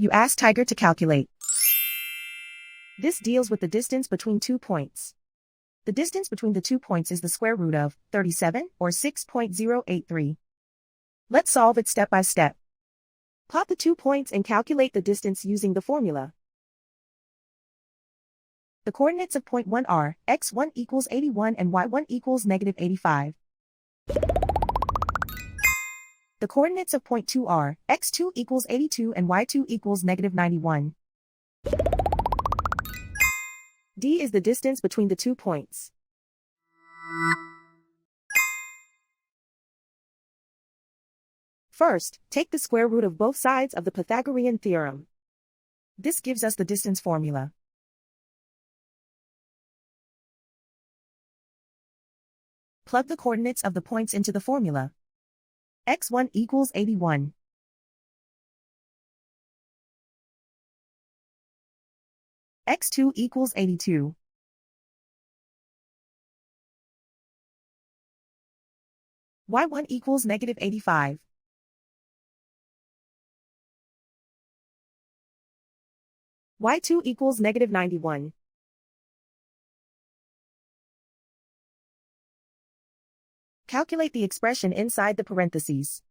You ask Tiger to calculate. This deals with the distance between 2 points. The distance between the 2 points is the square root of 37, or 6.083. Let's solve it step by step. Plot the 2 points and calculate the distance using the formula. The coordinates of point 1 are x1 equals 81 and y1 equals negative 85. The coordinates of point 2 are x2 equals 82 and y2 equals negative 91. D is the distance between the 2 points. First, take the square root of both sides of the Pythagorean theorem. This gives us the distance formula. Plug the coordinates of the points into the formula. x1 equals 81. x2 equals 82. y1 equals negative 85. y2 equals negative 91. Calculate the expression inside the parentheses.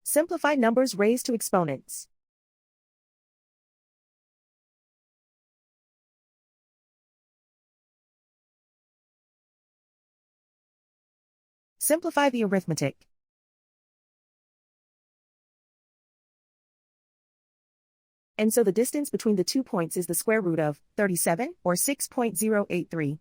Simplify numbers raised to exponents. Simplify the arithmetic. And so the distance between the 2 points is the square root of 37, or 6.083.